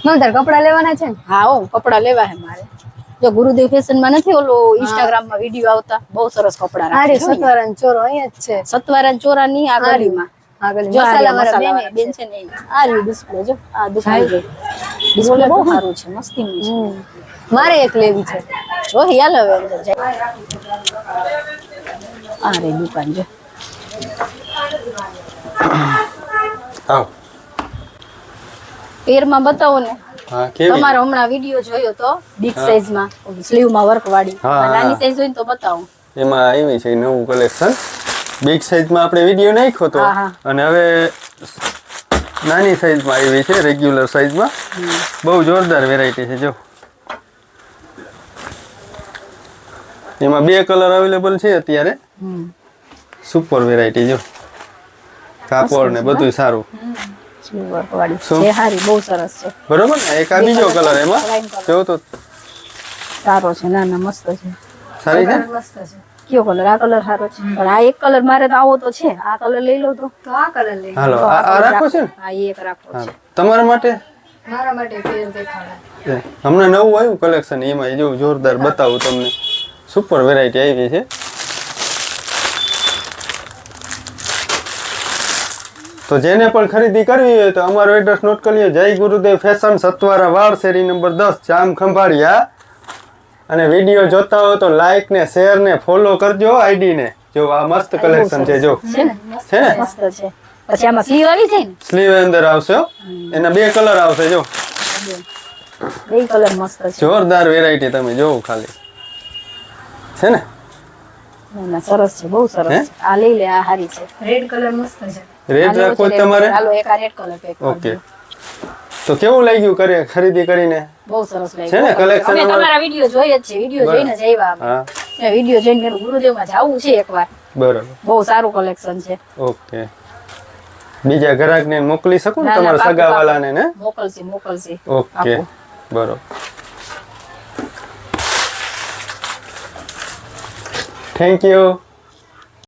તાર કપડા લેવાના છે ને? હા હો કપડા લેવા હે મારે. જો ગુરુદેવ ફેશન માં નથી ઓલો ઇન્સ્ટાગ્રામ માં વિડિયો આવતા બહુ સરસ કપડા રાખે છે. સતવારા ચોરો અહીંયા જ છે. સતવારા ચોરા ની આ ગલીમાં. જો મસાલા વાળા બેન છે ને આ રહ્યું ડિસ્પ્લે જો આ દુકાન જો ડિસ્પ્લે બહુ સારું છે મસ્તીનું છે. મારે એક લેવી છે. જો યાલ હવે અંદર જાય. આ રે દુકાન જો. આવ પેરમાં બતાવો ને. હા કેવી તમારો હમણાં વિડિયો જોયો તો બિગ સાઈઝ માં સ્લીવ માં વર્ક વાળી. નાની સાઈઝ હોય તો બતાવો. એમાં આવી છે નવું કલેક્શન. બિગ સાઈઝ માં આપણે વિડિયો નાખ્યો તો અને હવે નાની સાઈઝ માં આવી છે રેગ્યુલર સાઈઝ માં. બહુ જોરદાર વેરાયટી છે જો. એમાં બે કલર અવેલેબલ છે અત્યારે. સુપર વેરાયટી જો. કાપડ ને બધું સારું. વર્ક વાળી છે હારી બહુ સરસ છે. બરોબર ને એક આ બીજો કલર એમાં જો તો સારો છે ના ના મસ્ત છે. સારી છે મસ્ત છે. કયો કલર આ કલર સારો છે પણ આ એક કલર મારે તો આવો તો છે આ કલર લઈ લો તો આ કલર લઈ. હાલો આ રાખો છે ને આ એક રાખો છે તમારા માટે. મારા માટે ફેર દેખાડે. હમણાં નવું આવ્યું કલેક્શન એમાં જો જોરદાર બતાવું તમને. સુપર વેરાયટી આવી છે. તો જેને પણ ખરીદી કરવી હોય તો અમારો એડ્રેસ નોટ કરી લો. જય ગુરુદેવ ફેશન સતવારા વાડ શેરી નંબર 10 જામ ખંભાળિયા. અને વિડીયો જોતા હો તો લાઈક ને શેર ને ફોલો કરજો આઈડી ને. જો આ મસ્ત કલેક્શન છે જો છે ને મસ્ત છે. પછી આમાં સ્લીવ આવી જાય ને સ્લીવ અંદર આવશે એના બે કલર આવશે જો. બે કલર મસ્ત છે જોરદાર વેરાયટી તમે જોવો ખાલી છે ને. ના સરસ છે બહુ સરસ આ લઈ લે આ હારી છે. રેડ કલર મસ્ત છે. રેડ રાખો તમારે. હાલો એક આ રેડ કલર પેક ઓકે તો કેવું લાગ્યું કરે ખરીદી કરીને? બહુ સરસ લાગ્યું છે ને કલેક્શન. અમે તમારા વિડિયો જોઈએ જ છે વિડિયો જોઈને જ આવ્યા અમે. હા ને વિડિયો જોઈને ગુરુદેવ માં જાવું છે એકવાર. બરાબર બહુ સારું કલેક્શન છે. ઓકે બીજા ગ્રાહકને મોકલી શકો ને તમારા સગાવાલાને ને? મોકલશે ઓકે બરોબર. Thank you.